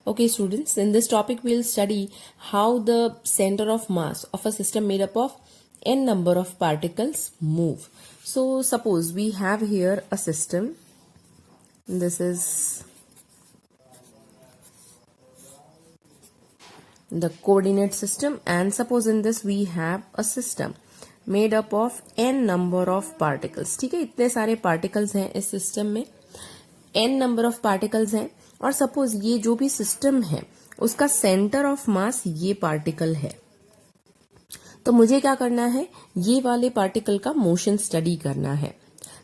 Okay, students, in this topic we'll study how the center of mass of a system made up of n number of particles move. So, suppose we have here a system. This is the coordinate system, and suppose in this we have a system made up of n number of particles. ठीक है, इतने सारे particles हैं इस system में, n number of particles हैं, और suppose ये जो भी system है उसका center of mass ये particle है. तो मुझे क्या करना है, ये वाले पार्टिकल का मोशन स्टडी करना है.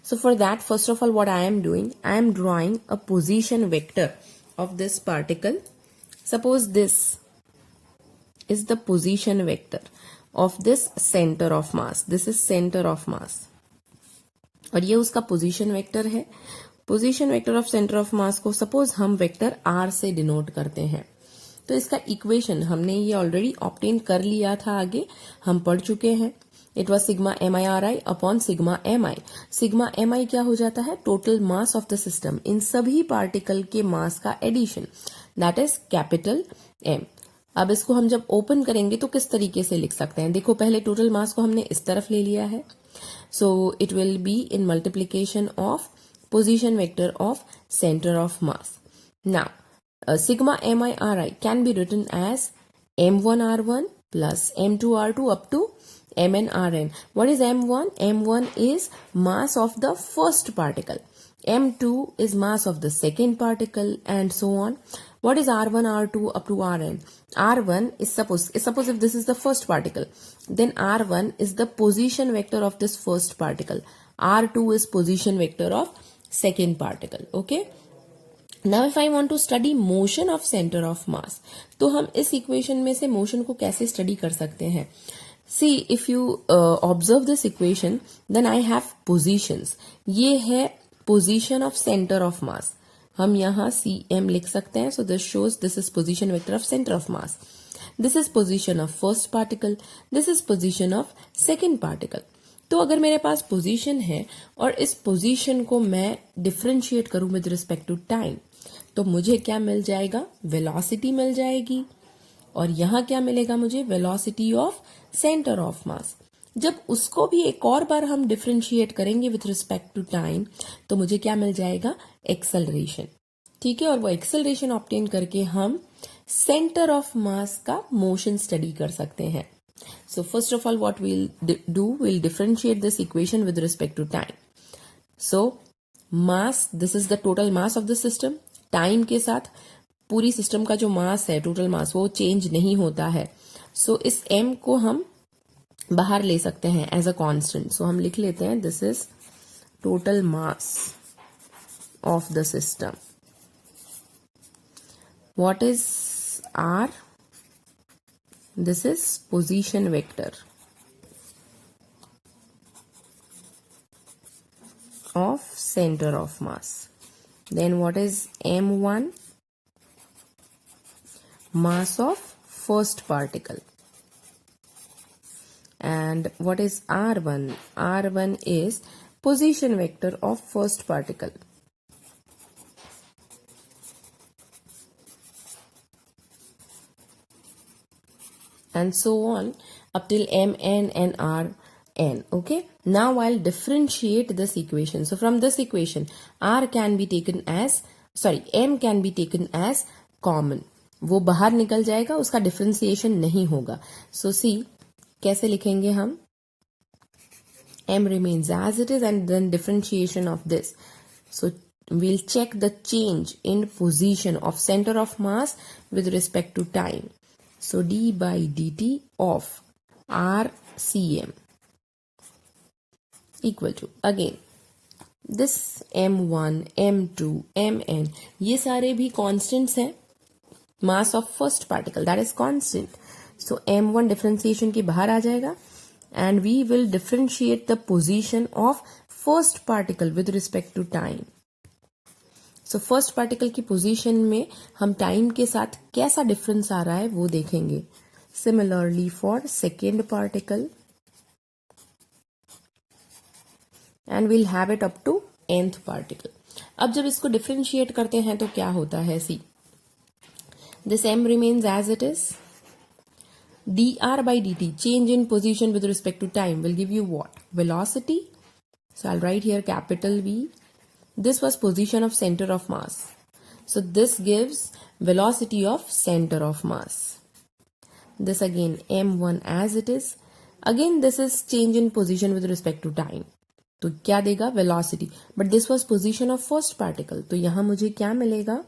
So for that first of all what I am doing, I am drawing a position vector of this particle. Suppose this is the position vector of this centre of mass. This is centre of मास और ये उसका position vector है. Position vector of centre of मास को suppose हम vector are से denote करते हैं. तो इसका इक्वेशन हमने ये ऑलरेडी ऑब्टेन कर लिया था, आगे हम पढ़ चुके हैं. It was sigma M I R I upon sigma M I. Sigma M I क्या हो जाता है, total mass of the system, इन सभी पार्टिकल के मास का addition, that is capital M. अब इसको हम जब ओपन करेंगे तो किस तरीके से लिख सकते हैं, देखो पहले टोटल मास को हमने इस तरफ ले लिया है. So it will be in multiplication of position vector of centre of mass. Now sigma MIRI can be written as M1R1 plus M2R2 up to MNRN. What is M1? M1 is mass of the first particle. M2 is mass of the second particle and so on. What is R1, R2 up to Rn? R1 is suppose if this is the first particle, then R1 is the position vector of this first particle. R2 is position vector of second particle. Okay. Now if I want to study motion of center of mass, तो हम इस equation में से motion को कैसे study कर सकते हैं. See, if you observe this equation, then I have positions. ये है position of center of mass. हम यहाँ CM लिख सकते हैं. So this shows this is position vector of center of mass. This is position of first particle. This is position of second particle. तो अगर मेरे पास पोजीशन है और इस पोजीशन को मैं डिफरेंशिएट करूं विद रिस्पेक्ट टू टाइम, तो मुझे क्या मिल जाएगा, वेलोसिटी मिल जाएगी. और यहां क्या मिलेगा मुझे, वेलोसिटी ऑफ सेंटर ऑफ मास. जब उसको भी एक और बार हम डिफरेंशिएट करेंगे विथ रिस्पेक्ट टू टाइम, तो मुझे क्या मिल जाएगा, एक्सेलरेशन. ठीक है, और वो एक्सेलरेशन ऑब्टेन करके हम सेंटर ऑफ मास का मोशन स्टडी कर सकते हैं. So first of all what we'll do, we'll differentiate this equation with respect to time. So mass, this is the total mass of the system. Time के साथ पूरी system का जो मास है, टोटल मास, वो चेंज नहीं होता है. सो इस m को हम बाहर ले सकते हैं एज अ कांस्टेंट. सो हम लिख लेते हैं this is total mass of the system. What is r? This is position vector of center of mass. Then what is M1? Mass of first particle. And what is R1? R1 is position vector of first particle. And so on up till Mn and Rn. Okay. Now I'll differentiate this equation. So from this equation, R can be taken as, M can be taken as common. वो बाहर निकल जाएगा, उसका differentiation नहीं होगा. So see, कैसे लिखेंगे हम, M remains as it is and then differentiation of this. So we'll check the change in position of center of mass with respect to time. So d by dt of RCM equal to, again this M1, M2, Mn, ये सारे भी constants हैं. Mass of first particle that is constant. So M1 differentiation के बाहर आ जाएगा and we will differentiate the position of first particle with respect to time. So first particle की position में हम टाइम के साथ कैसा डिफरेंस आ रहा है वो देखेंगे. Similarly for second particle and will have it up to nth particle. अब जब इसको डिफरेंशिएट करते हैं तो क्या होता है, सी This m remains as it is. dr by dt, change in position with respect to time, will give you what? Velocity. So I'll write here capital V. This was position of center of mass. So this gives velocity of center of mass. This again m1 as it is. Again this is change in position with respect to time. तो क्या देगा? Velocity. But this was position of first particle, तो यहां मुझे क्या मिलेगा?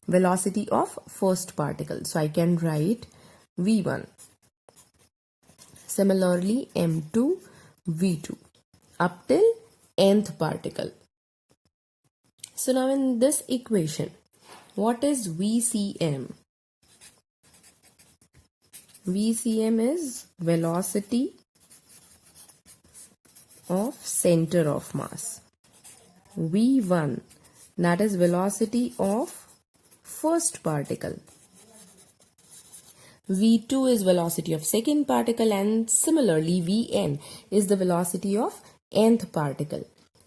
Velocity of first particle. So I can write v1. Similarly m2, v2 up till nth particle. So now in this equation, what is VCM? VCM is velocity of center of mass. V1, that is velocity of first particle. V2 is velocity of second particle, and similarly Vn is the velocity of nth particle.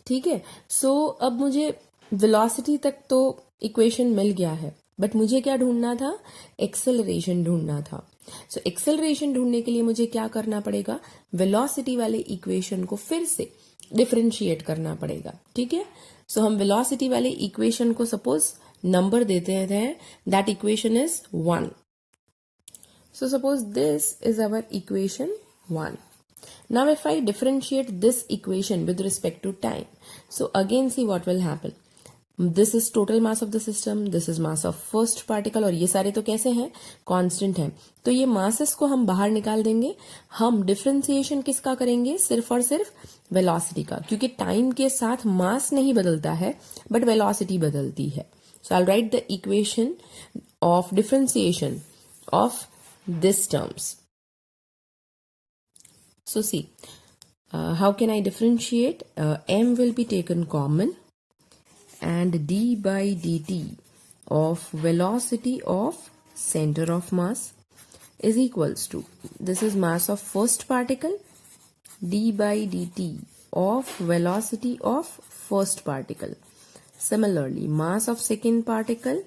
ठीक है. So अब मुझे velocity तक तो equation मिल गया है, but मुझे क्या ढूंढना था? एक्सेलरेशन ढूंढना था. सो एक्सेलरेशन ढूंढने के लिए मुझे क्या करना पड़ेगा? वेलोसिटी वाले इक्वेशन को फिर से डिफरेंशिएट करना पड़ेगा. ठीक है. सो हम वेलोसिटी वाले इक्वेशन को सपोज नंबर देते हैं. That equation is 1. So suppose this is our equation 1. Now if I differentiate this equation with respect to time, so again see what will happen. This is total mass of the system, this is mass of first particle, और ये सारे तो कैसे हैं? Constant हैं. तो ये masses को हम बाहर निकाल देंगे. हम डिफरेंशिएशन किसका करेंगे? सिर्फ और सिर्फ वेलोसिटी का, क्योंकि टाइम के साथ मास नहीं बदलता है बट वेलोसिटी बदलती है. So I write the equation of differentiation of this terms. So see, how can I differentiate? M will be taken common, and d by dt of velocity of center of mass is equals to, this is mass of first particle, d by dt of velocity of first particle. Similarly, mass of second particle,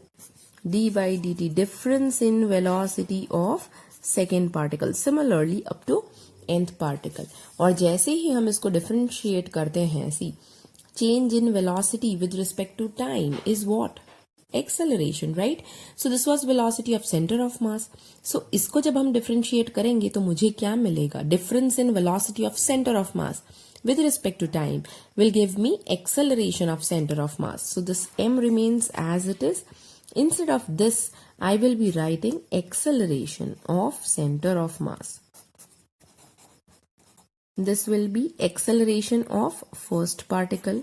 d by dt difference in velocity of second particle. Similarly up to nth particle. और जैसे ही हम इसको differentiate करते हैं, see change in velocity with respect to time is what? Acceleration, right? So this was velocity of centre of mass. So इसको जब हम differentiate करेंगे तो मुझे क्या मिलेगा? Difference in velocity of centre of mass with respect to time will give me acceleration of center of mass. So this m remains as it is. Instead of this, I will be writing acceleration of center of mass. This will be acceleration of first particle.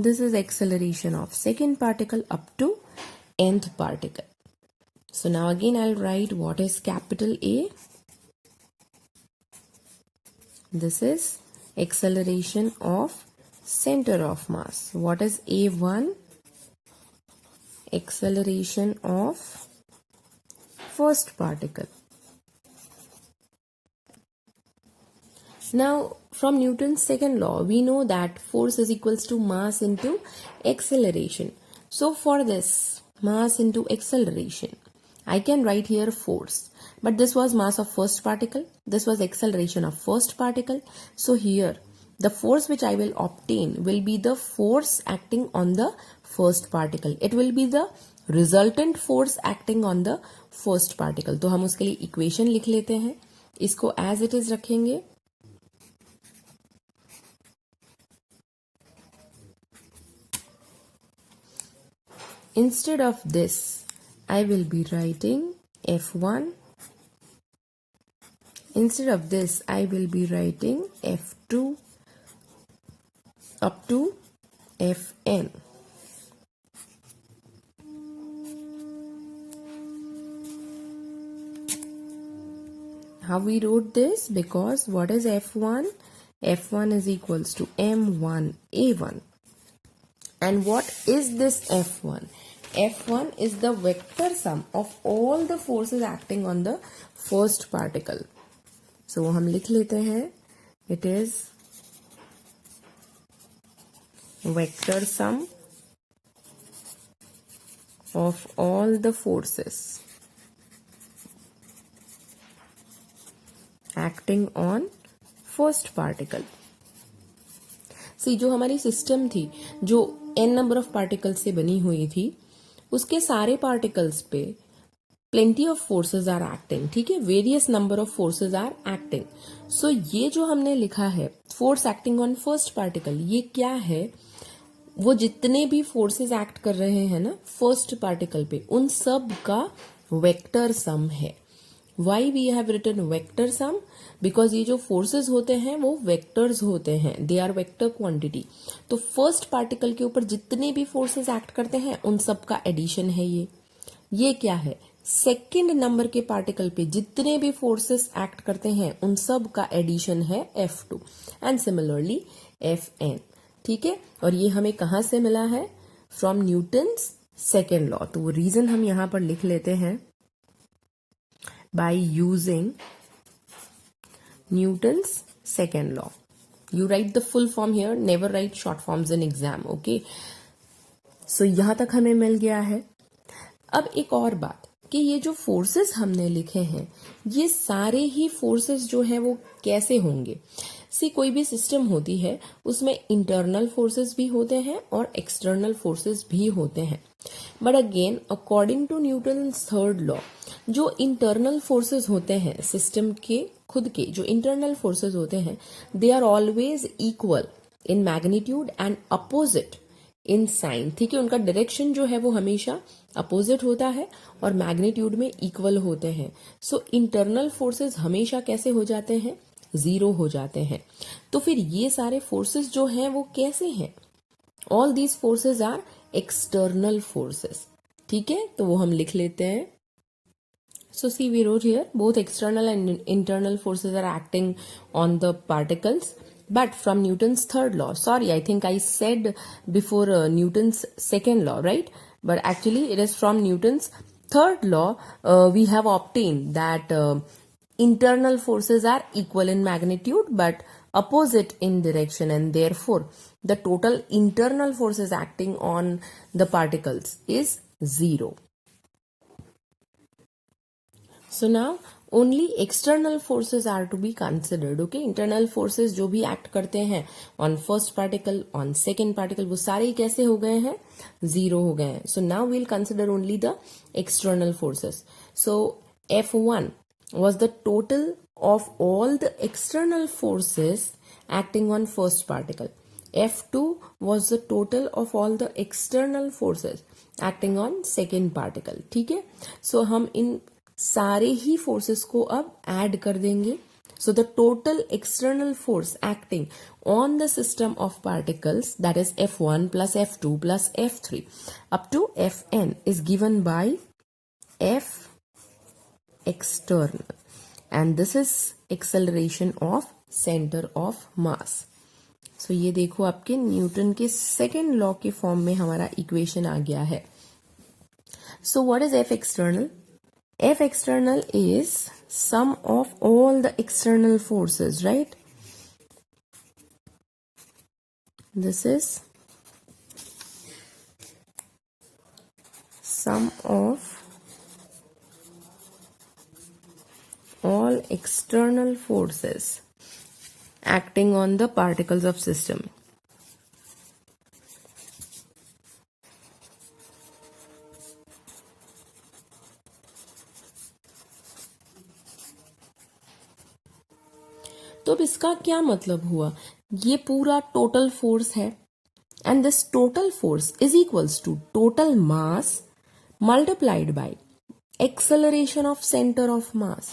This is acceleration of second particle up to nth particle. So now again I'll write what is capital A. This is acceleration of center of mass. What is A1? Acceleration of first particle. Now from Newton's second law, we know that force is equals to mass into acceleration. So for this mass into acceleration, I can write here force, but this was mass of first particle, this was acceleration of first particle. So here the force which I will obtain will be the force acting on the first particle. It will be the resultant force acting on the first particle. तो हम उसके लिए equation लिख लेते हैं. इसको as it is रखेंगे. Instead of this, I will be writing F1. Instead of this, I will be writing F2 up to Fn. How we wrote this? Because what is F1? F1 is equals to M1A1. And what is this F1? F1 is the vector sum of all the forces acting on the first particle. So हम लिख लेते हैं, it is vector sum of all the forces acting on first particle. सी जो हमारी system थी, जो n number of particles से बनी हुई थी, उसके सारे पार्टिकल्स पे plenty of forces are acting. ठीक है, various number of forces are acting. So ये जो हमने लिखा है force acting on first particle, ये क्या है? वो जितने भी फोर्सेज एक्ट कर रहे हैं ना फर्स्ट पार्टिकल पे, उन सब का वेक्टर सम है. Why we have written vector sum? Because ये जो फोर्सेस होते हैं वो वेक्टर्स होते हैं, दे आर वेक्टर क्वांटिटी. तो फर्स्ट पार्टिकल के ऊपर जितने भी फोर्सेस एक्ट करते हैं उन सब का एडिशन है ये क्या है? सेकेंड नंबर के पार्टिकल पे जितने भी फोर्सेस एक्ट करते हैं उन सब का एडिशन है F2 एंड सिमिलरली Fn. ठीक है, और ये हमें कहां से मिला है? From Newton's second law. तो वो रीजन हम यहां पर लिख लेते हैं by using Newton's second law. You write the full form here, never write short forms in exam, okay? So यहां तक हमें मिल गया है. अब एक और बात कि ये जो फोर्सेस हमने लिखे हैं, ये सारे ही फोर्सेस जो है वो कैसे होंगे? सी कोई भी सिस्टम होती है उसमें इंटरनल फोर्सेस भी होते हैं और एक्सटर्नल फोर्सेस भी होते हैं. But again according to Newton's third law, जो इंटरनल फोर्सेस होते हैं सिस्टम के खुद के, जो इंटरनल फोर्सेस होते हैं, they are always equal in magnitude and opposite in sign. ठीक है, उनका डायरेक्शन जो है वो हमेशा अपोजिट होता है और मैग्नीट्यूड में इक्वल होते हैं. सो इंटरनल फोर्सेस हमेशा कैसे हो जाते हैं? जीरो हो जाते हैं. तो फिर ये सारे फोर्सेस जो हैं वो कैसे हैं? All these forces are external forces. ठीक है, तो वो हम लिख लेते हैं. So see, we wrote here both external and internal forces are acting on the particles, but from Newton's third law. Sorry, I think I said before Newton's second law, right? But actually it is from Newton's third law we have obtained that internal forces are equal in magnitude but opposite in direction, and therefore the total internal forces acting on the particles is 0. So now only external forces are to be considered. Okay, internal forces जो भी act करते हैं on first particle, on second particle, वो सारे कैसे हो गए हैं? Zero हो गए हैं. So now we'll consider only the external forces. So F1 was the total of all the external forces acting on first particle. F2 was the total of all the external forces acting on second particle. ठीक है, so हम इन सारे ही forces को अब add कर देंगे. So the total external force acting on the system of particles, that is F1 plus F2 plus F3 up to Fn is given by F external, and this is acceleration of center of mass. So ये देखो आपके Newton के second law के form में हमारा equation आ गया है. So what is F external? F external is sum of all the external forces, right? This is sum of all external forces acting on the particles of system. तो अब इसका क्या मतलब हुआ? ये पूरा टोटल फोर्स है and this total force is equals to total mass multiplied by acceleration of centre of mass.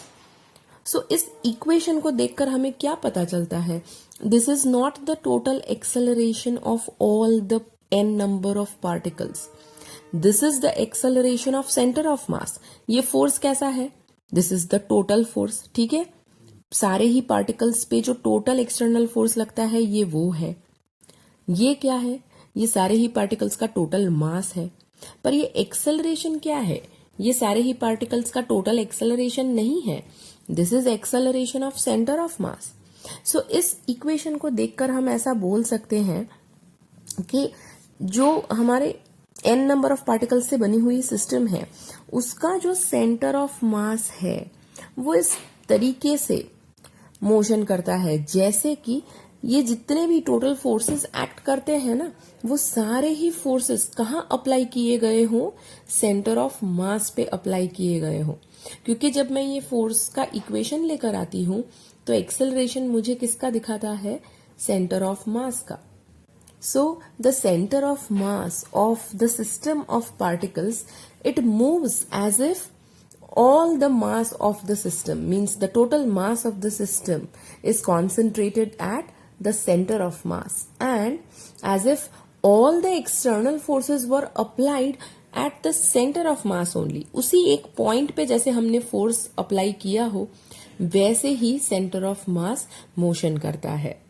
So इस इक्वेशन को देखकर हमें क्या पता चलता है? This is not the total acceleration of all the n number of particles, this is the acceleration of centre of mass. ये force कैसा है? This is the total force. ठीक है, सारे ही पार्टिकल्स पे जो टोटल एक्सटर्नल फोर्स लगता है ये वो है. ये क्या है? ये सारे ही पार्टिकल्स का टोटल मास है. पर ये एक्सेलरेशन क्या है? ये सारे ही पार्टिकल्स का टोटल एक्सेलरेशन नहीं है. This is acceleration of centre of mass. So इस इक्वेशन को देखकर हम ऐसा बोल सकते हैं कि जो हमारे n नंबर ऑफ पार्टिकल्स से बनी हुई सिस्टम है, उसका जो सेंटर ऑफ मास है वो इस तरीके से मोशन करता है जैसे कि ये जितने भी टोटल फोर्सेस एक्ट करते हैं ना, वो सारे ही फोर्सेस कहाँ अप्लाई किए गए हों, सेंटर ऑफ मास पे अप्लाई किए गए हों। क्योंकि जब मैं ये फोर्स का इक्वेशन लेकर आती हूँ तो एक्सेलरेशन मुझे किसका दिखाता है, सेंटर ऑफ मास का। So the center of mass of the system of particles, it moves as if all the mass of the system, means the total mass of the system is concentrated at the center of mass, and as if all the external forces were applied at the center of mass only. उसी एक point पे जैसे हमने force apply किया हो वैसे ही centre of mass motion करता है।